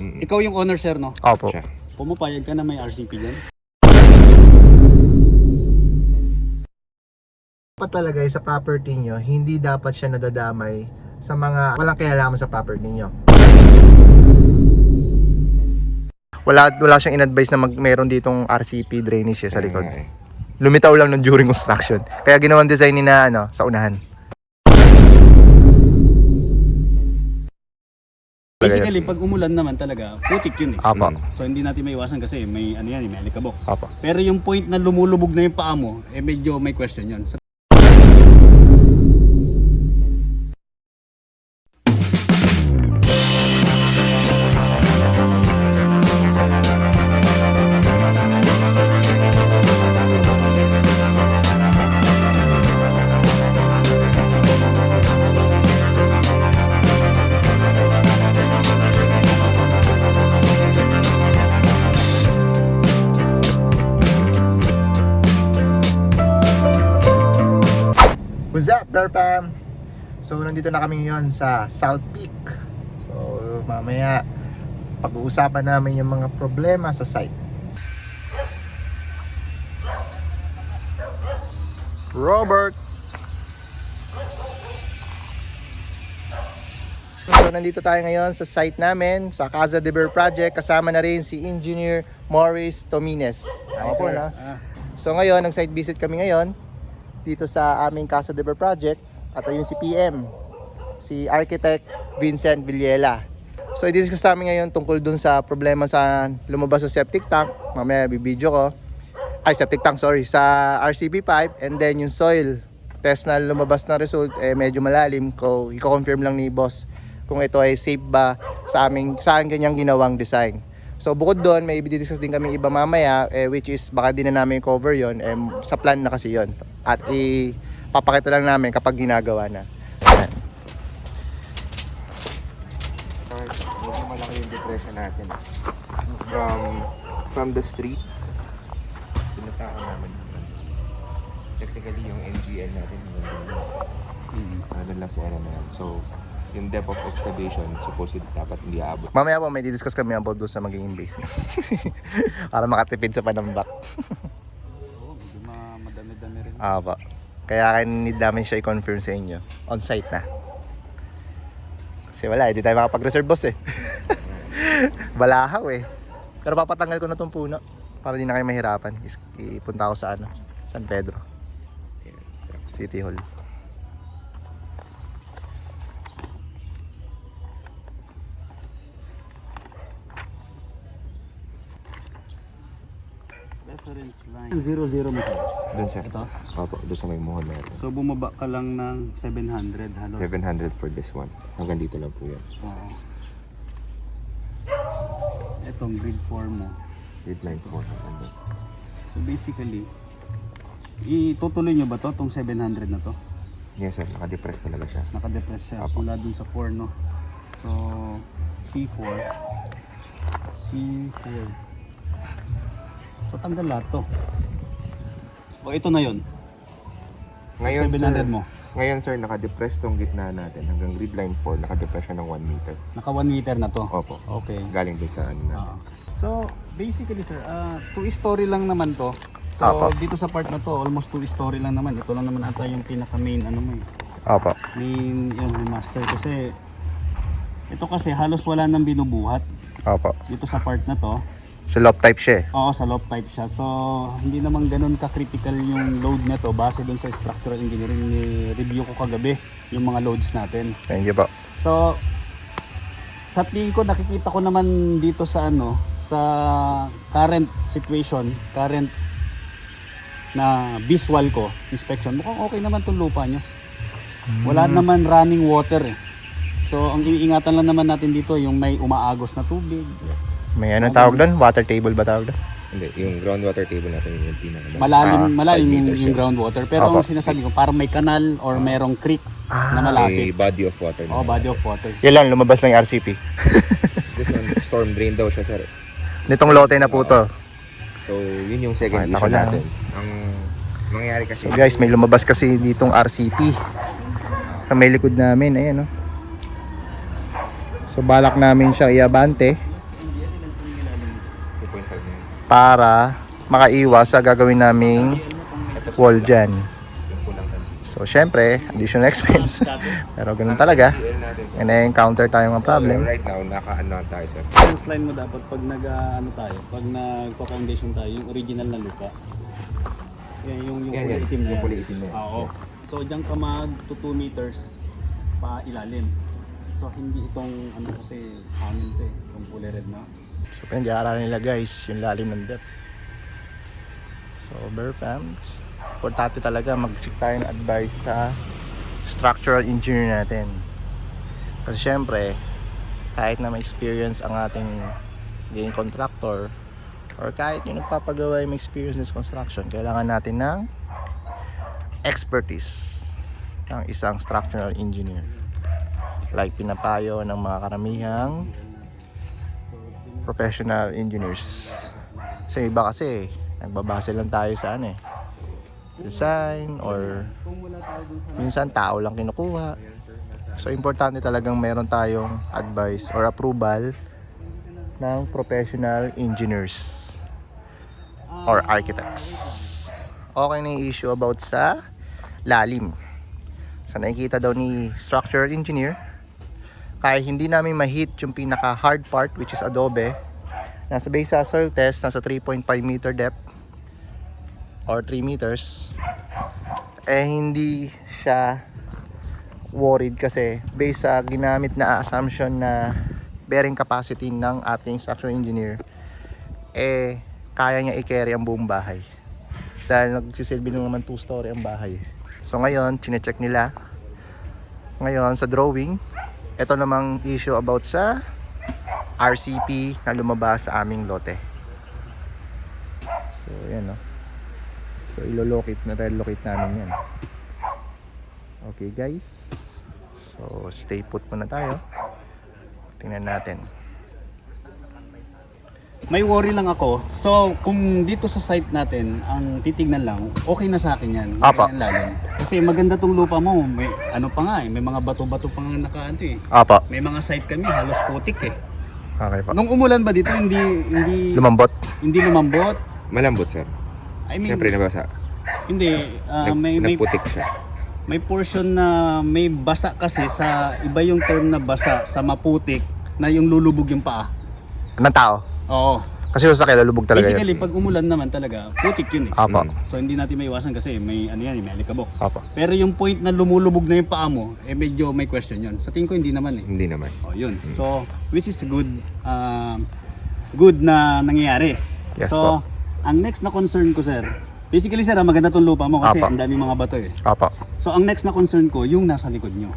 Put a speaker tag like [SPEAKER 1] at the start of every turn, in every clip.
[SPEAKER 1] Ikaw yung owner, sir, no?
[SPEAKER 2] Opo.
[SPEAKER 3] Siya.
[SPEAKER 1] Pumapayag ka na may RCP dyan?
[SPEAKER 2] Dapat talaga sa property nyo, hindi dapat siya nadadamay sa mga walang kinalaman sa property nyo. Wala siyang in-advise na meron ditong RCP drainage sa likod. Lumitaw lang ng during construction. Kaya ginawang design ni na sa unahan.
[SPEAKER 1] Basically, pag umulan naman talaga, putik yun eh.
[SPEAKER 2] Apo.
[SPEAKER 1] So hindi natin maiwasan kasi may ano yan, may alikabok.
[SPEAKER 2] Apo.
[SPEAKER 1] Pero yung point na lumulubog na yung paa mo, medyo may question yun.
[SPEAKER 2] What's up, Bear Fam? So, nandito na kami ngayon sa South Peak. So, mamaya pag-uusapan namin yung mga problema sa site. Robert! So, nandito tayo ngayon sa site namin, sa Casa de Bear Project. Kasama na rin si Engineer Morris Tomines. Ako po, no? So, ngayon, nag-site visit kami ngayon dito sa aming Casa de Bear Project at ayun si PM, si Architect Vincent Villela. So i-discuss namin ngayon tungkol dun sa problema sa lumabas sa septic tank. Mamaya bibidyo ko. Septic tank, sorry, sa RCP pipe, and then yung soil test na lumabas na result medyo malalim. I-confirm lang ni boss kung ito ay safe ba sa saan kanyang ginawang design. So bukod doon, may i-discuss din kami iba mamaya, which is baka din na namin cover yon, sa plan na kasi yon. At ipapakita lang namin kapag ginagawa na.
[SPEAKER 3] Medyo malaki yung depression natin. From the street, pinuntahan namin. Technically, yung NGL natin, nandun lang sa na yan. So, yung depth of excavation, supposedly dapat hindi aabot.
[SPEAKER 2] Mamaya po may discuss kami about doon sa magiging basement. Para makatipid sa panambak.
[SPEAKER 1] Oo, madami-dami rin.
[SPEAKER 2] Pa. Kaya need namin siya i-confirm sa inyo. On site na. Kasi wala, hindi tayo makapag-reserve boss eh. Balahaw eh. Pero papatanggal ko na tong puno para di na kayo mahirapan. Ipunta ako sa San Pedro City Hall.
[SPEAKER 1] Reference line 00 mo siya.
[SPEAKER 3] Doon sir.
[SPEAKER 1] Ito?
[SPEAKER 3] Opo, doon sa may muhon na ito.
[SPEAKER 1] So bumaba ka lang ng 700 halos.
[SPEAKER 3] 700 for this one. Hanggang dito lang po yan.
[SPEAKER 1] Oo. Itong grid 4 mo.
[SPEAKER 3] Grid line 4.
[SPEAKER 1] So basically, itutuloy nyo ba to, tong 700 na to?
[SPEAKER 3] Yes sir, naka-depress talaga siya.
[SPEAKER 1] Nakadepress siya
[SPEAKER 3] Apo.
[SPEAKER 1] mula dun sa 4, no? So, C4. So tanggal lahat to. O ito na yun.
[SPEAKER 3] Ngayon
[SPEAKER 1] 700
[SPEAKER 3] sir,
[SPEAKER 1] mo.
[SPEAKER 3] Ngayon sir, naka-depress tong gitna natin. Hanggang grid line 4, naka-depress siya ng 1 meter.
[SPEAKER 1] Naka 1 meter na to.
[SPEAKER 3] Opo.
[SPEAKER 1] Okay.
[SPEAKER 3] Galing din sa ano natin.
[SPEAKER 1] So, basically sir, 2-story lang naman to. So,
[SPEAKER 2] Apo.
[SPEAKER 1] dito sa part na to, almost 2-story lang naman. Ito lang naman ata yung pinaka main mo eh.
[SPEAKER 2] Opo.
[SPEAKER 1] Main yung master kasi ito kasi halos wala nang binubuhat
[SPEAKER 2] Opo.
[SPEAKER 1] dito sa part na to.
[SPEAKER 2] So loft type siya eh.
[SPEAKER 1] Oo, sa loft type siya. So, hindi naman ganun ka-critical yung load na to base dun sa structural engineering ni review ko kagabi, yung mga loads natin.
[SPEAKER 2] Thank you po.
[SPEAKER 1] So, sa tingin ko nakikita ko naman dito sa sa current situation, current na visual ko, inspection, mukhang okay naman tong lupa nyo. Wala naman running water eh. So, ang iniingatan lang naman natin dito yung may umaagos na tubig.
[SPEAKER 2] May anong tawag doon? Water table ba tawag doon?
[SPEAKER 3] Hindi, yung groundwater table natin yung pinaka
[SPEAKER 1] Malalim
[SPEAKER 3] 5 meters
[SPEAKER 1] yung
[SPEAKER 3] yun.
[SPEAKER 1] groundwater. Pero
[SPEAKER 2] Opo.
[SPEAKER 1] ang sinasabi ko, parang may kanal or merong creek na
[SPEAKER 3] May
[SPEAKER 1] malapit.
[SPEAKER 3] body of water.
[SPEAKER 1] Oh, body of water.
[SPEAKER 2] Yan lang, lumabas lang yung RCP.
[SPEAKER 3] This one, storm drain daw siya sir.
[SPEAKER 2] Nitong lote na po to.
[SPEAKER 3] So, yun yung second
[SPEAKER 2] Ako
[SPEAKER 3] issue
[SPEAKER 2] lang.
[SPEAKER 3] natin. Ang mangyayari kasi,
[SPEAKER 2] So guys, may lumabas kasi ditong RCP sa may likod namin, ayan no. So balak namin siya iabante para makaiwas sa gagawin naming wall dyan. So, syempre, additional expense. Pero ganun talaga.
[SPEAKER 3] LCL natin, sir.
[SPEAKER 2] And na-encounter tayo mga problem.
[SPEAKER 3] Right now, naka-ano tayo, sir.
[SPEAKER 1] Yung line mo dapat pag ano tayo, pag nagpa-foundation tayo, yung original na lupa. Yan, yung
[SPEAKER 3] Yan,
[SPEAKER 1] kulay
[SPEAKER 3] yan.
[SPEAKER 1] itim na
[SPEAKER 3] Yung
[SPEAKER 1] yan.
[SPEAKER 3] kulay itim na yan.
[SPEAKER 1] Oo. So diyan ka mag 2 meters pa ilalim. So hindi itong ano kasi hangin to eh, itong kulay red na.
[SPEAKER 2] So, pinag-aaralan nila guys, yung lalim ng depth. So, Berfams, importante talaga mag-seek tayo ng advice sa structural engineer natin. Kasi syempre, kahit na may experience ang ating game contractor or kahit yung nagpapagawa yung may experience sa construction, kailangan natin ng expertise ng isang structural engineer. Like pinapayo ng mga karamihang professional engineers. Sa iba kasi, nagbabase lang tayo sa ano eh, design or minsan tao lang kinukuha. So importante talagang meron tayong advice or approval ng professional engineers or architects. Okay na yung issue about sa lalim. So nakikita daw ni structural engineer, kaya hindi namin ma-hit yung pinaka hard part which is adobe. Nasa base sa soil test, nasa 3.5 meter depth or 3 meters. Eh hindi siya worried kasi based sa ginamit na assumption na bearing capacity ng ating structural engineer, eh kaya niya i-carry ang buong bahay. Dahil nagsisilbi naman 2-story ang bahay. So ngayon, chinecheck nila. Ngayon sa drawing, ito namang issue about sa RCP na lumabas sa aming lote. So yan no. So relocate namin yan. Okay guys. So stay put muna tayo. Tingnan natin.
[SPEAKER 1] May worry lang ako. So kung dito sa site natin ang titignan lang, okay na sa akin yan.
[SPEAKER 2] Apa.
[SPEAKER 1] Ganyan lalim. Kasi maganda tong lupa mo. May ano pa nga eh, may mga bato-bato pa nga nakaanto eh.
[SPEAKER 2] Apa.
[SPEAKER 1] May mga site kami halos putik eh.
[SPEAKER 2] Okay pa.
[SPEAKER 1] Nung umulan ba dito hindi
[SPEAKER 2] Lumambot.
[SPEAKER 1] lumambot?
[SPEAKER 3] Malambot, sir.
[SPEAKER 1] I mean,
[SPEAKER 3] Siyempre, nabasa.
[SPEAKER 1] hindi may
[SPEAKER 3] Nagputik siya.
[SPEAKER 1] may portion na may basa kasi sa iba yung term na basa sa maputik na yung lulubog yung paa.
[SPEAKER 2] Ng tao.
[SPEAKER 1] Oo.
[SPEAKER 2] Kasi sa sakay lulubog talaga
[SPEAKER 1] Basically,
[SPEAKER 2] yun.
[SPEAKER 1] pag umulan naman talaga, putik yun eh.
[SPEAKER 2] Apa.
[SPEAKER 1] So hindi natin maiwasan kasi may ano yan, may alikabok.
[SPEAKER 2] Apa.
[SPEAKER 1] Pero yung point na lumulubog na yung paa mo, eh medyo may question yun. Sa tingin ko hindi naman eh.
[SPEAKER 3] Hindi naman.
[SPEAKER 1] Oh, yun. So, which is good good na nangyayari.
[SPEAKER 2] Yes,
[SPEAKER 1] so,
[SPEAKER 2] po.
[SPEAKER 1] ang next na concern ko, sir, basically sir, maganda tong lupa mo kasi
[SPEAKER 2] Apa.
[SPEAKER 1] ang daming mga bato eh.
[SPEAKER 2] Apa.
[SPEAKER 1] So, ang next na concern ko, yung nasa likod nyo.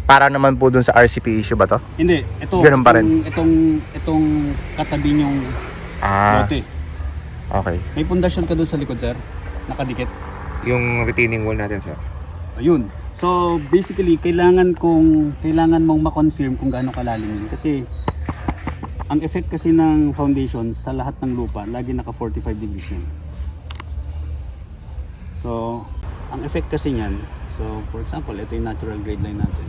[SPEAKER 2] Para naman po dun sa RCP issue ba to?
[SPEAKER 1] Hindi, ito,
[SPEAKER 2] Ganun pa rin.
[SPEAKER 1] itong katabi nyong lote.
[SPEAKER 2] Okay.
[SPEAKER 1] May pundasyon ka doon sa likod, sir? Nakadikit?
[SPEAKER 3] Yung retaining wall natin, sir.
[SPEAKER 1] Ayun. So, basically, kailangan mong ma-confirm kung gaano kalalim yun. Kasi, ang effect kasi ng foundation sa lahat ng lupa, lagi naka 45 degrees yun. So, ang effect kasi niyan, so, for example, ito yung natural grade line natin.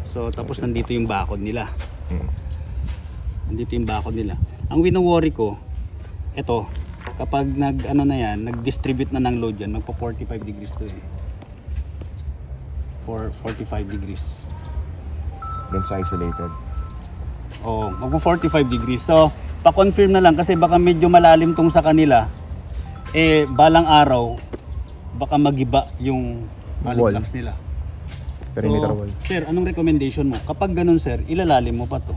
[SPEAKER 1] So, tapos nandito yung bakod nila. Nandito yung bakod nila. Ang wino-worry ko, ito, kapag nag-distribute na ng load yan, magpo 45 degrees to eh. For 45 degrees.
[SPEAKER 3] Doon sa isolated.
[SPEAKER 1] Oh, magpo 45 degrees. So, pa-confirm na lang kasi baka medyo malalim tong sa kanila. Eh, balang araw, baka magiba yung hollow
[SPEAKER 2] Wall.
[SPEAKER 1] blocks nila.
[SPEAKER 2] Perimeter
[SPEAKER 1] So,
[SPEAKER 2] wall.
[SPEAKER 1] sir, anong recommendation mo? Kapag ganun, sir, ilalalim mo pa to.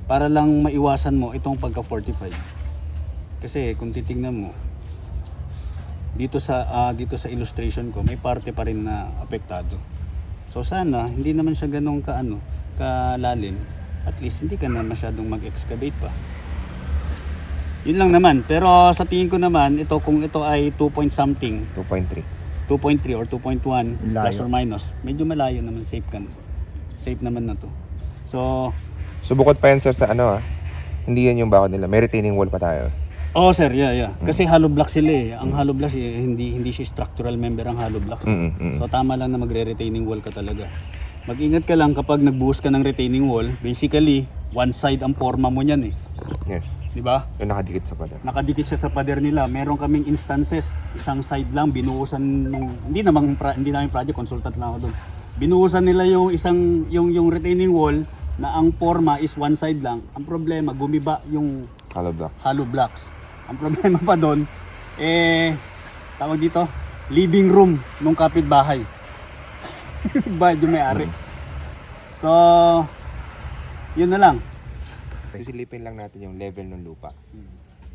[SPEAKER 1] Para lang maiwasan mo itong pagka 45. Kasi kung titingnan mo dito sa illustration ko, may parte pa rin na apektado. So sana hindi naman siya ganun kalalim. At least hindi ka na masyadong mag-excavate pa. Yun lang naman. Pero sa tingin ko naman, ito kung ito ay 2 point something,
[SPEAKER 3] 2.3.
[SPEAKER 1] 2.3 or 2.1
[SPEAKER 2] Layo.
[SPEAKER 1] plus or minus, medyo malayo naman, safe naman na to. So,
[SPEAKER 3] So, bukod pa yan, sir, sa hindi yan yung bakod nila. May retaining wall pa tayo.
[SPEAKER 1] oh sir, yeah. Kasi hollow block sila eh. Ang hollow blocks eh, hindi siya structural member ang hollow blocks. So tama lang na magre-retaining wall ka talaga. Mag-ingat ka lang kapag nagbuhos ka ng retaining wall, basically one side ang forma mo niyan eh.
[SPEAKER 3] Yes.
[SPEAKER 1] Di ba?
[SPEAKER 3] Yung nakadikit sa pader.
[SPEAKER 1] Nakadikit siya sa pader nila. Meron kaming instances, isang side lang binuhusan nung hindi namin project, consultant lang ako doon. Binuhusan nila yung yung retaining wall na ang forma is one side lang. Ang problema, gumiba yung hollow blocks. Ang problema pa doon, tawag dito, living room nung kapitbahay. Bayad yung may-ari. So, yun na lang.
[SPEAKER 3] Sisilipin lang natin yung level ng lupa.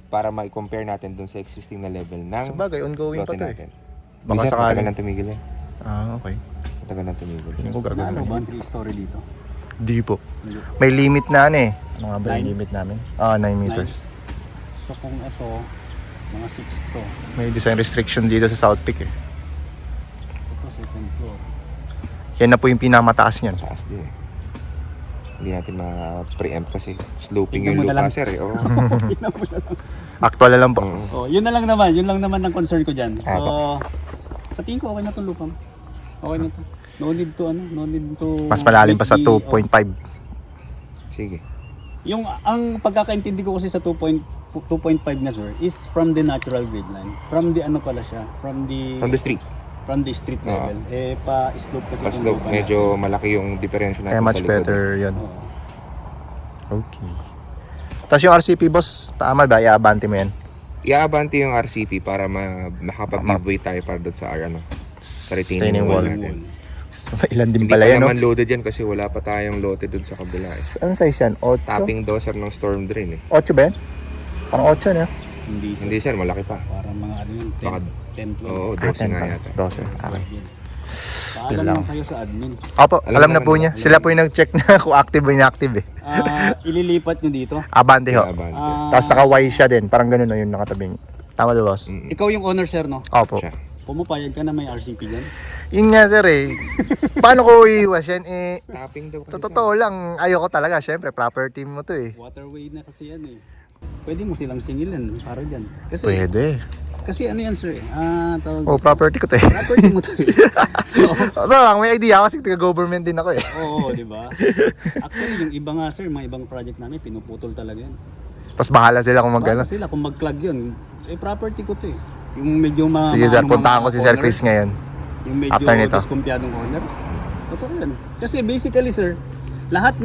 [SPEAKER 3] Para ma-compare natin dun sa existing na level ng
[SPEAKER 2] Sabagay, ongoing pa
[SPEAKER 3] lote
[SPEAKER 2] to eh.
[SPEAKER 3] natin.
[SPEAKER 2] Baka
[SPEAKER 3] Minsan,
[SPEAKER 2] sakali.
[SPEAKER 3] matagal nang tumigil eh.
[SPEAKER 2] Okay.
[SPEAKER 3] Matagal nang tumigil.
[SPEAKER 2] Ano gagawin
[SPEAKER 1] Ano
[SPEAKER 2] namin?
[SPEAKER 1] ba ang 3-story dito?
[SPEAKER 2] Di po. May limit na ano eh. Ano nga ba yung
[SPEAKER 1] Nine?
[SPEAKER 2] limit namin? 9 meters.
[SPEAKER 1] So kung ito, mga 6 to.
[SPEAKER 2] May design restriction dito sa South Peak eh.
[SPEAKER 1] Ito second floor.
[SPEAKER 2] Yan na po yung pinamataas niyan.
[SPEAKER 3] Taas din eh. Hindi natin ma-preempt kasi sloping
[SPEAKER 1] Tingnan
[SPEAKER 3] yung
[SPEAKER 1] mo na
[SPEAKER 3] lupa
[SPEAKER 1] lang.
[SPEAKER 3] sir eh. Oo.
[SPEAKER 2] Actual na lang po.
[SPEAKER 3] Oo.
[SPEAKER 1] Oh, yun na lang naman. Yun lang naman ang concern ko dyan. So,
[SPEAKER 2] Apo.
[SPEAKER 1] sa tingin ko okay na itong lupa mo. Okay na to. No need to no need to
[SPEAKER 2] Mas malalim pa sa
[SPEAKER 1] make the-
[SPEAKER 2] 2.5.
[SPEAKER 3] Sige.
[SPEAKER 1] Yung ang pagkakaintindi ko kasi sa 2.5 na sir is from the natural grade line. From the ano pala siya, from the
[SPEAKER 3] Street.
[SPEAKER 1] street level. Pa-slope kasi
[SPEAKER 3] Pas
[SPEAKER 1] itong
[SPEAKER 3] slope,
[SPEAKER 1] lupa
[SPEAKER 3] medyo malaki yung differential natin
[SPEAKER 2] Kaya much
[SPEAKER 3] sa likod.
[SPEAKER 2] better yun.
[SPEAKER 1] natin. Oo.
[SPEAKER 2] Okay. Tapos yung RCP boss, tama ba? Iaabante mo yan?
[SPEAKER 3] Iaabante yung RCP para makapag-giveaway tayo para doon sa sa retaining
[SPEAKER 2] Retaining
[SPEAKER 3] wall
[SPEAKER 2] wall.
[SPEAKER 3] natin.
[SPEAKER 2] Ilan din
[SPEAKER 3] Hindi
[SPEAKER 2] pala
[SPEAKER 3] pa
[SPEAKER 2] yan, no?
[SPEAKER 3] naman loaded yan kasi wala pa tayong lote doon sa kabila eh.
[SPEAKER 2] Anong size yan? 8?
[SPEAKER 3] Tapping dozer ng storm drain eh.
[SPEAKER 2] 8 ba yan? Parang 8 na.
[SPEAKER 1] Hindi sir.
[SPEAKER 3] Hindi sir, malaki pa.
[SPEAKER 1] Parang mga ano yun,
[SPEAKER 3] Baka-
[SPEAKER 1] 10, 12.
[SPEAKER 3] Oo, 12
[SPEAKER 2] 10
[SPEAKER 3] nga
[SPEAKER 2] pa.
[SPEAKER 3] yata.
[SPEAKER 2] 12. Okay.
[SPEAKER 1] Paalam
[SPEAKER 2] lang.
[SPEAKER 1] lang kayo sa admin.
[SPEAKER 2] Opo, alam na
[SPEAKER 3] naman
[SPEAKER 2] po
[SPEAKER 3] nila.
[SPEAKER 2] niya. Sila po yung nag-check na kung active o inactive eh.
[SPEAKER 1] Ililipat nyo dito.
[SPEAKER 2] Abante ho.
[SPEAKER 3] Iaabante.
[SPEAKER 2] Tapos naka-Y siya din. Parang ganun na yung nakatabing. Tama ba boss?
[SPEAKER 3] Mm.
[SPEAKER 1] Ikaw yung owner sir, no?
[SPEAKER 2] Opo.
[SPEAKER 3] Siya.
[SPEAKER 1] Pumapayag ka na may RCP dyan.
[SPEAKER 2] Yun nga sir eh. Paano ko iiwas yan eh?
[SPEAKER 3] Tapping daw kasi.
[SPEAKER 2] Totoo lang, ayoko talaga. Syempre, property mo to eh.
[SPEAKER 1] Waterway na kasi yan eh. Pwede mo silang singilan para dyan. Kasi,
[SPEAKER 2] Pwede.
[SPEAKER 1] Kasi ano yan sir eh. Tawag
[SPEAKER 2] Oh, property ko to eh.
[SPEAKER 1] property mo to eh. So,
[SPEAKER 2] Ito lang, may idea kasi taga-government din ako eh.
[SPEAKER 1] oo, di ba? Actually, yung iba nga sir, mga ibang project namin, pinuputol talaga yan.
[SPEAKER 2] Tapos bahala sila kung
[SPEAKER 1] Bahala
[SPEAKER 2] mag-ano.
[SPEAKER 1] sila kung mag-clog yun. Property ko to eh. Yung medyo
[SPEAKER 2] Sige sir,
[SPEAKER 1] maano
[SPEAKER 2] puntahan ko
[SPEAKER 1] mga
[SPEAKER 2] si Sir
[SPEAKER 1] owner,
[SPEAKER 2] Chris ngayon.
[SPEAKER 1] Yung medyo
[SPEAKER 2] after nito.
[SPEAKER 1] diskumpiyadong owner. Totoo yan. Kasi basically sir, lahat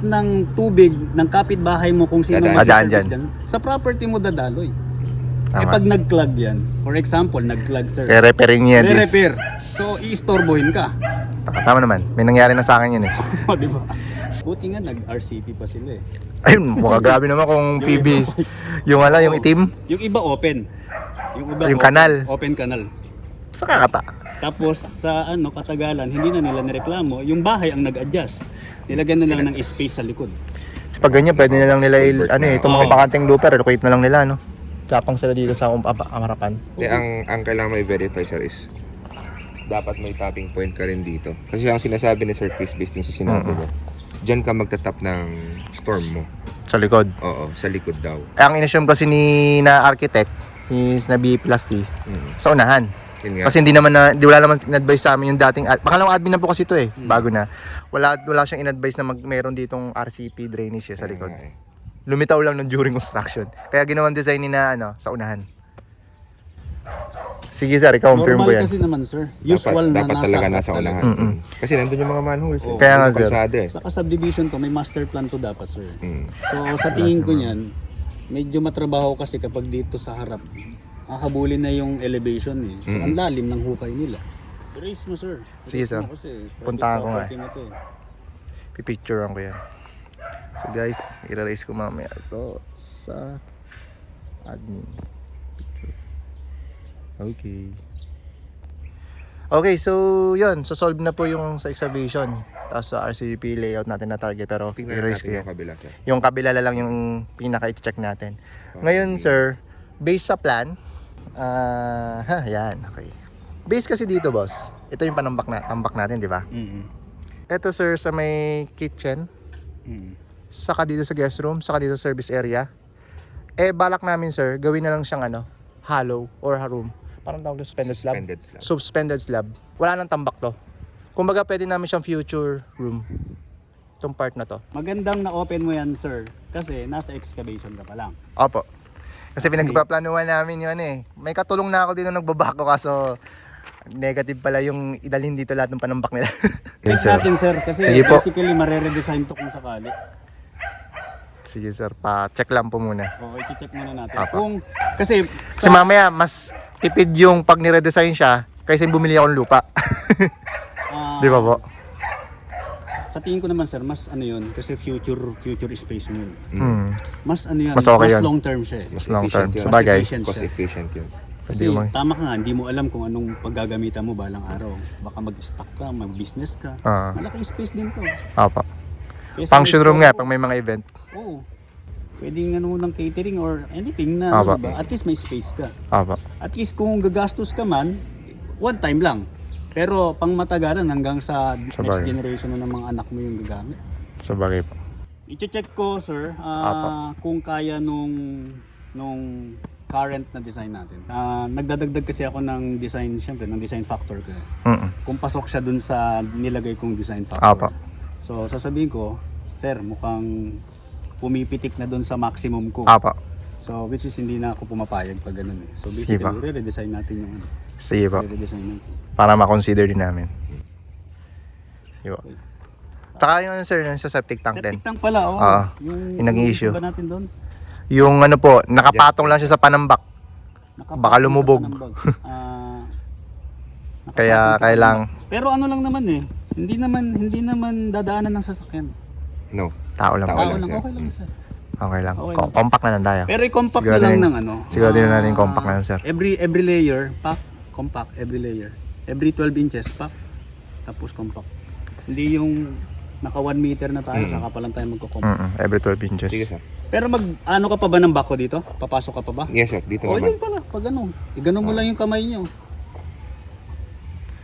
[SPEAKER 1] ng tubig ng kapitbahay mo kung sino
[SPEAKER 3] Dadaan.
[SPEAKER 2] Dadaan
[SPEAKER 1] magsiservice
[SPEAKER 2] dyan.
[SPEAKER 1] dyan, sa property mo dadaloy.
[SPEAKER 2] Tama.
[SPEAKER 1] Pag nag-clog yan, for example, nag-clog sir,
[SPEAKER 2] Re-repairing niya.
[SPEAKER 1] re-repair. So, iistorbohin ka.
[SPEAKER 2] Tama naman. May nangyari na sa akin yun eh.
[SPEAKER 1] O, di ba? Buti nga, nag-RCP pa sila eh.
[SPEAKER 2] Ayun, mukha grabe naman kung PB. Yung ano, yung itim.
[SPEAKER 1] Yung iba open.
[SPEAKER 2] Yung kanal.
[SPEAKER 1] Open kanal.
[SPEAKER 2] Sa kakata.
[SPEAKER 1] Tapos sa katagalan, hindi na nila nireklamo. Yung bahay ang nag-adjust. Nilagyan na lang ng space sa likod.
[SPEAKER 2] Kasi pag ganyan, pwede na lang nila, itong mga
[SPEAKER 1] Oo.
[SPEAKER 2] bakanteng lupa, relocate na lang nila, no? Tapang sila dito sa Amarapan.
[SPEAKER 3] Ang kailangan may verify sir is dapat may tapping point ka rin dito. Kasi ang sinasabi ni Sir Chris based sa sinabi ko, dyan ka magtatap ng storm mo.
[SPEAKER 2] Sa likod.
[SPEAKER 3] Oo, sa likod daw.
[SPEAKER 2] Ang inassume kasi na architect, is na B plus T, sa unahan.
[SPEAKER 3] Yun nga.
[SPEAKER 2] Kasi wala naman in-advise sa amin yung dating, pangalawang admin na po kasi ito eh, bago na. Wala siyang in-advise na mayroon ditong RCP drainage sa likod.
[SPEAKER 3] nga eh.
[SPEAKER 2] Lumitaw lang nung during construction. Kaya ginawang design ni na sa unahan. Sige sir, i-confirm ko
[SPEAKER 1] Normal
[SPEAKER 2] yan.
[SPEAKER 1] kasi naman sir. Usual
[SPEAKER 3] dapat
[SPEAKER 1] na
[SPEAKER 3] talaga
[SPEAKER 1] nasa
[SPEAKER 3] nasa unahan.
[SPEAKER 2] Mm-mm.
[SPEAKER 3] Kasi nandun yung mga manholes eh.
[SPEAKER 2] Kaya nga,
[SPEAKER 3] Yung
[SPEAKER 2] sir.
[SPEAKER 3] kalsada eh.
[SPEAKER 1] Sa subdivision to, may master plan to dapat sir.
[SPEAKER 3] Mm.
[SPEAKER 1] So sa tingin ko niyan, medyo matrabaho kasi kapag dito sa harap, hahabulin na yung elevation eh. So ang lalim ng hukay nila. Raise mo sir.
[SPEAKER 2] Sige,
[SPEAKER 1] Raise
[SPEAKER 2] sir.
[SPEAKER 1] mo kasi
[SPEAKER 2] Puntahan ko nga
[SPEAKER 1] property mo to eh.
[SPEAKER 2] Pipicturean ko yan. So guys, i-raise ko mamaya ito sa admin. Picture. Okay. Okay, so yun. So solve na po yung sa excavation. Tapos sa RCP layout natin na target. Pero
[SPEAKER 3] Tingnan
[SPEAKER 2] i-raise ko
[SPEAKER 3] natin
[SPEAKER 2] yan.
[SPEAKER 3] yung kabila sir.
[SPEAKER 2] Yung kabila lang yung pinaka-check natin. Ngayon sir, based sa plan, yan, okay. Base kasi dito boss, ito yung tambak natin, di ba? Ito sir, sa may kitchen, saka dito sa guest room, saka dito sa service area. Balak namin sir, gawin na lang siyang hollow or room. Parang tawag na suspended slab.
[SPEAKER 3] Suspended slab.
[SPEAKER 2] Suspended slab. Wala nang tambak to. Kumbaga pwede namin siyang future room. itong part na to.
[SPEAKER 1] Magandang na-open mo yan, sir. Kasi nasa excavation ka pa lang.
[SPEAKER 2] Opo. Kasi pinagpaplanuhan namin yun eh. May katulong na ako dito nagbabako kaso negative pala yung idalhin dito lahat ng panambak nila.
[SPEAKER 1] Check natin, sir. Kasi
[SPEAKER 2] Sige po.
[SPEAKER 1] basically, mare-redesign to kung sakali.
[SPEAKER 2] Sige sir, pa-check lang po muna.
[SPEAKER 1] O, i-check muna natin.
[SPEAKER 2] Apa.
[SPEAKER 1] Kasi
[SPEAKER 2] Kasi mamaya, mas tipid yung pag niredesign siya kaysa yung bumili akong lupa.
[SPEAKER 1] ah,
[SPEAKER 2] Di ba po?
[SPEAKER 1] sa tingin ko naman, sir, mas ano yun, kasi future space mo yun. Mas ano yan,
[SPEAKER 2] Mas okay yun.
[SPEAKER 1] long term siya eh.
[SPEAKER 2] Mas long term.
[SPEAKER 3] Efficient yun.
[SPEAKER 2] Sabagay.
[SPEAKER 1] Efficient
[SPEAKER 3] Cost
[SPEAKER 1] siya.
[SPEAKER 3] efficient yun.
[SPEAKER 1] Kasi
[SPEAKER 2] Hindi mo-
[SPEAKER 1] tama ka nga, hindi mo alam kung anong paggagamitan mo balang araw. Baka mag-stock ka, mag-business ka.
[SPEAKER 2] Ah.
[SPEAKER 1] Malaking space din to.
[SPEAKER 2] Opo.
[SPEAKER 1] Kesa
[SPEAKER 2] Function
[SPEAKER 1] may
[SPEAKER 2] room
[SPEAKER 1] store
[SPEAKER 2] nga
[SPEAKER 1] ko,
[SPEAKER 2] pag may mga event.
[SPEAKER 1] Oo. Pwedeng ano ng catering or anything na,
[SPEAKER 2] Apa.
[SPEAKER 1] diba? At least may space ka.
[SPEAKER 2] Opo.
[SPEAKER 1] At least kung gagastos ka man, one time lang. Pero pang matagalan hanggang sa next
[SPEAKER 2] Sabagay.
[SPEAKER 1] generation na ng mga anak mo yung gagamit.
[SPEAKER 2] Sabagay po.
[SPEAKER 1] I-check ko, sir,
[SPEAKER 2] Apa.
[SPEAKER 1] kung kaya nung current na design natin. Nagdadagdag kasi ako ng design, syempre, ng design factor ko. Kung pasok siya dun sa nilagay kong design factor.
[SPEAKER 2] Apa.
[SPEAKER 1] So, sasabihin ko, sir, mukhang pumipitik na dun sa maximum ko.
[SPEAKER 2] Opo.
[SPEAKER 1] So, which is hindi na ako pumapayag pag ganun eh. So,
[SPEAKER 2] Sige
[SPEAKER 1] basically,
[SPEAKER 2] pa.
[SPEAKER 1] re-redesign natin yung ano.
[SPEAKER 2] Sige po.
[SPEAKER 1] Re-redesign natin.
[SPEAKER 2] Para ma-consider din namin. Sige po. Tsaka yung ano sir, yung sa septic tank din.
[SPEAKER 1] Septic tank pala, oh.
[SPEAKER 2] Oo. Yung naging issue.
[SPEAKER 1] ba natin doon?
[SPEAKER 2] Yung ano po, nakapatong lang siya sa panambak. Baka lumubog. Kaya kailang
[SPEAKER 1] Pero ano lang naman eh. Hindi naman dadaanan ng sasakyan.
[SPEAKER 3] No.
[SPEAKER 2] tao lang.
[SPEAKER 3] Tao
[SPEAKER 1] Tao
[SPEAKER 3] lang
[SPEAKER 1] lang,
[SPEAKER 3] siya.
[SPEAKER 1] okay lang sir.
[SPEAKER 2] Okay lang.
[SPEAKER 1] Okay lang.
[SPEAKER 2] Compact na lang tayo.
[SPEAKER 1] Pero i-compact
[SPEAKER 2] Siguro
[SPEAKER 1] na lang
[SPEAKER 2] din-
[SPEAKER 1] ng ano.
[SPEAKER 2] siguro din natin compact na lang, sir.
[SPEAKER 1] Every layer, compact, every layer. Every 12 inches, pack. Tapos compact. Hindi yung naka 1 meter na tayo, saka pa lang tayo magko-compact.
[SPEAKER 2] Every 12 inches.
[SPEAKER 3] Sige sir.
[SPEAKER 1] Pero ano ka pa ba ng bako dito? Papasok ka pa ba?
[SPEAKER 3] Yes sir, dito
[SPEAKER 1] O
[SPEAKER 3] naman.
[SPEAKER 1] yun pala, pag ano. Iganon mo lang yung kamay nyo.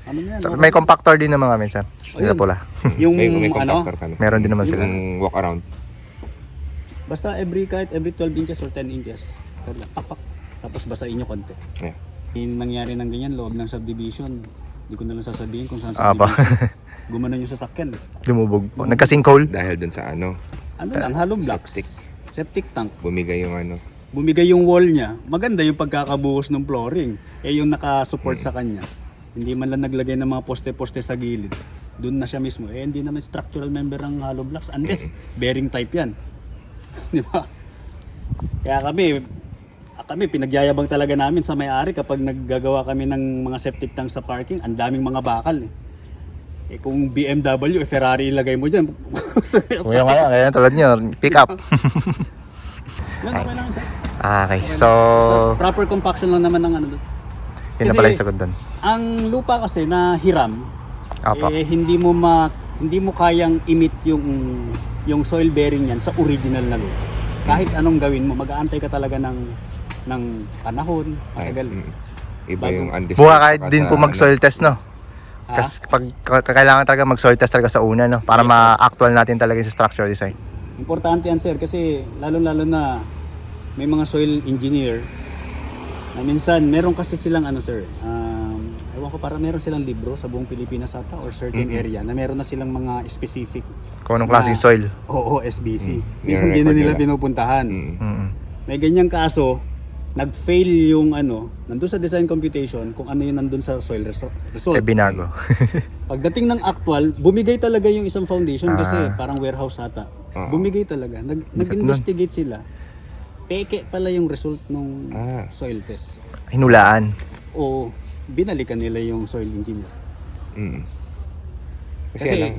[SPEAKER 1] Ano yan?
[SPEAKER 2] So, may compactor din naman kami, sir. Sila
[SPEAKER 1] Ayun.
[SPEAKER 2] pula.
[SPEAKER 1] Yung
[SPEAKER 3] May
[SPEAKER 1] ano,
[SPEAKER 3] compactor kami.
[SPEAKER 2] Meron din naman sila.
[SPEAKER 3] Yung walk around.
[SPEAKER 1] basta every 12 inches or 10 inches. Papak. Tapos basahin nyo konti.
[SPEAKER 3] Yeah.
[SPEAKER 1] Yung nangyari ng ganyan, loob ng subdivision. Hindi ko na lang sasabihin kung saan
[SPEAKER 2] Apa.
[SPEAKER 1] subdivision. Gumanon yung sasakyan.
[SPEAKER 2] Lumubog po. Nagka-sinkhole.
[SPEAKER 3] Dahil dun sa ano,
[SPEAKER 1] Ano lang, hollow blocks. Septic tank.
[SPEAKER 3] bumigay yung ano.
[SPEAKER 1] Bumigay yung wall niya. Maganda yung pagkakabuhos ng flooring. Eh yung nakasupport sa kanya. Hindi man lang naglagay ng mga poste-poste sa gilid. Doon na siya mismo. Eh hindi naman structural member ng hollow blocks unless bearing type yan. Di ba? Kaya kami pinagyayabang talaga namin sa may-ari kapag naggagawa kami ng mga septic tank sa parking, ang daming mga bakal eh. Eh kung BMW, Ferrari ilagay mo dyan.
[SPEAKER 2] Kuya nga lang, kaya tulad nyo, pick up.
[SPEAKER 1] Yan, okay lang siya.
[SPEAKER 2] Okay, so,
[SPEAKER 1] Proper compaction lang naman ng ano doon.
[SPEAKER 2] yun na pala yung sagot doon.
[SPEAKER 1] Ang lupa kasi na hiram,
[SPEAKER 2] Apa.
[SPEAKER 1] eh, hindi mo kayang emit yung soil bearing yan sa original na lupa. Kahit anong gawin mo, mag-aantay ka talaga ng panahon, matagal.
[SPEAKER 3] Iba yung undisturbed.
[SPEAKER 2] Buka kahit
[SPEAKER 3] saka
[SPEAKER 2] din
[SPEAKER 3] sa
[SPEAKER 2] po mag-soil test, no?
[SPEAKER 1] Ha?
[SPEAKER 2] Kasi kailangan talaga mag-soil test talaga sa una, no? Para ma-actual natin talaga yung structural design.
[SPEAKER 1] Importante yan sir kasi lalo na may mga soil engineer na minsan meron kasi silang ano sir, ewan ko para meron silang libro sa buong Pilipinas ata or certain area na meron na silang mga specific.
[SPEAKER 2] Kung anong klaseng soil.
[SPEAKER 1] Oo, SBC.
[SPEAKER 3] Mm.
[SPEAKER 1] Minsan
[SPEAKER 3] Yung
[SPEAKER 1] hindi na
[SPEAKER 3] record
[SPEAKER 1] nila
[SPEAKER 3] nila.
[SPEAKER 1] pinupuntahan. May ganyang kaso, nag-fail yung nandun sa design computation kung ano yung nandun sa soil result.
[SPEAKER 2] Eh, binago.
[SPEAKER 1] Pagdating ng actual, bumigay talaga yung isang foundation kasi parang warehouse ata. Bumigay talaga. Nag-investigate sila. Peke pala yung result ng soil test.
[SPEAKER 2] Hinulaan.
[SPEAKER 1] O binalikan nila yung soil engineer. Kasi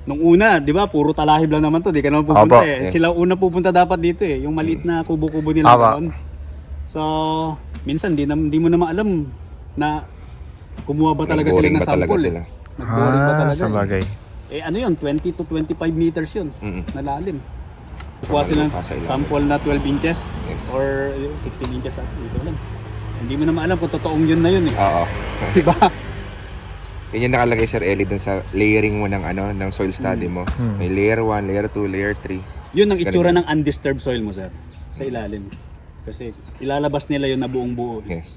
[SPEAKER 1] nung una, di ba, puro talahib lang naman to, di ka naman pupunta
[SPEAKER 2] Opo.
[SPEAKER 1] eh. Sila una pupunta dapat dito eh, yung maliit na kubo-kubo nila
[SPEAKER 2] Opo.
[SPEAKER 1] doon. So, minsan di mo naman alam na kumuha ba talaga sila
[SPEAKER 3] Nag-boring
[SPEAKER 1] ng
[SPEAKER 3] ba talaga
[SPEAKER 1] sample eh.
[SPEAKER 3] sila?
[SPEAKER 1] Nag-boring ba talaga
[SPEAKER 2] sa bagay.
[SPEAKER 1] eh. Ano yun, 20 to 25 meters yun, na lalim. Kukuha sila ng
[SPEAKER 3] Pa sa ilalim.
[SPEAKER 1] sample na 12 inches
[SPEAKER 3] Yes.
[SPEAKER 1] or 16 inches dito lang. Hindi mo naman alam kung totoong yun na yun eh.
[SPEAKER 3] Oo.
[SPEAKER 1] Di ba?
[SPEAKER 3] Yun yung nakalagay Sir Eli dun sa layering mo ng ng soil study mo. May layer 1, layer 2, layer 3.
[SPEAKER 1] Yun ang itsura ng undisturbed soil mo, sir. Sa ilalim. Kasi ilalabas nila yun na buong buo.
[SPEAKER 3] Yes.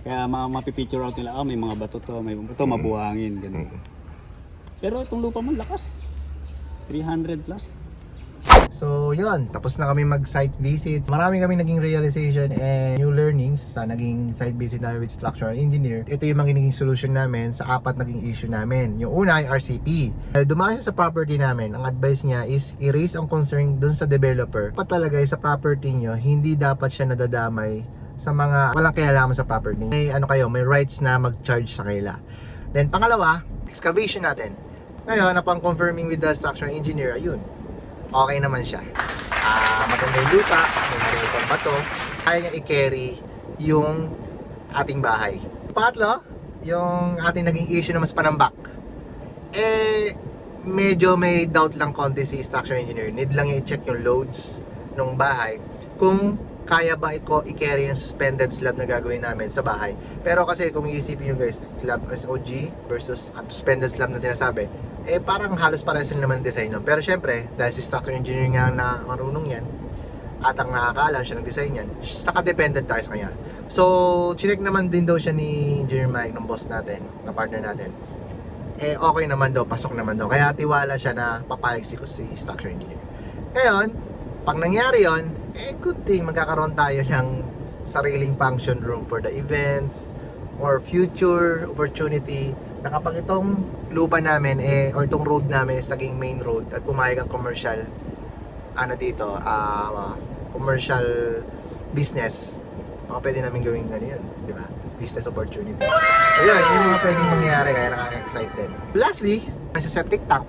[SPEAKER 1] Kaya mapipicture out nila, may mga bato to, may ito mabuhangin, ganun. Pero itong lupa mo, lakas. 300 plus.
[SPEAKER 2] So yun, tapos na kami mag-site visits. Marami kami naging realization and new learnings sa naging site visit namin with structural engineer. Ito yung mga naging solution namin sa 4 naging issue namin. Yung una ay RCP. Dumaan siya sa property namin. Ang advice niya is i-raise ang concern dun sa developer. Dapat talaga sa property nyo, hindi dapat siya nadadamay sa mga walang kinalaman sa property. May rights na mag-charge sa kanila. Then pangalawa, excavation natin. Ngayon, upon confirming with the structural engineer, ayun, okay naman siya. Maganda yung lupa, may narinig bato, kaya niya i-carry yung ating bahay. Pangatlo, yung ating naging issue na mas panambak. Medyo may doubt lang konti si structural engineer. Need lang i-check yung loads ng bahay kung kaya ba i-carry yung suspended slab na gagawin namin sa bahay. Pero kasi kung iisipin nyo guys, slab SOG versus suspended slab na tinasabi, parang halos parehas lang naman design nun. Pero syempre, dahil si structural engineer nga na marunong yan at ang nakakaalam siya ng design yan, naka-dependent tayo sa kanya. So, chinek naman din daw siya ni Engineer Mike, ng boss natin, na partner natin. Okay naman daw, pasok naman daw. Kaya tiwala siya na papayag si structural engineer. Ngayon, pag nangyari yon, good thing magkakaroon tayo ng sariling function room for the events or future opportunity na kapag itong lupa namin or itong road namin is naging main road at pumayag ang commercial commercial business, pwede namin gawin ganyan, di ba? Business opportunity. So yun, yung mga pwedeng mangyayari kaya nakaka-excite din. Lastly, sa septic tank,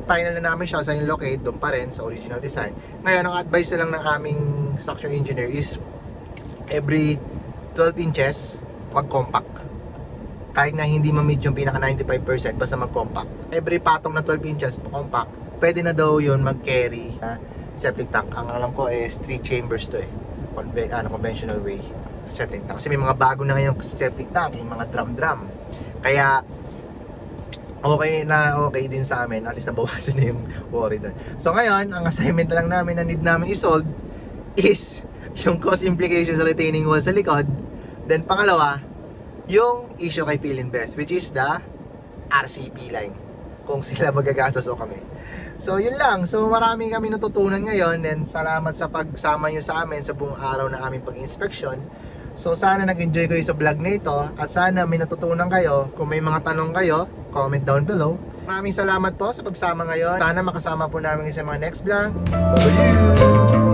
[SPEAKER 2] final na namin siya sa yung locate, doon pa rin sa original design. Ngayon, ang advice na lang ng aming structural engineer is every 12 inches, mag-compact. Kahit na hindi ma-meet yung pinaka 95%, basta mag-compact. Every patong na 12 inches, compact, pwede na daw yun mag-carry na septic tank. Ang alam ko is 3 chambers to conventional way septic tank. Kasi may mga bago na ngayong septic tank, yung mga drum. Kaya, okay din sa amin. At least nabawasan na yung worry doon. So ngayon, ang assignment na lang namin na need namin i-solve is yung cost implications sa retaining wall sa likod. Then pangalawa, yung issue kay Philinvest, which is the RCP line. Kung sila magagastos o kami. So yun lang. So marami kami natutunan ngayon. And salamat sa pagsama nyo sa amin sa buong araw na aming pag-inspection. So sana nag-enjoy kayo sa vlog na ito. At sana may natutunan kayo. Kung may mga tanong kayo, comment down below. Maraming salamat po sa pagsama ngayon. Sana makasama po namin sa mga next vlog. Bye-bye!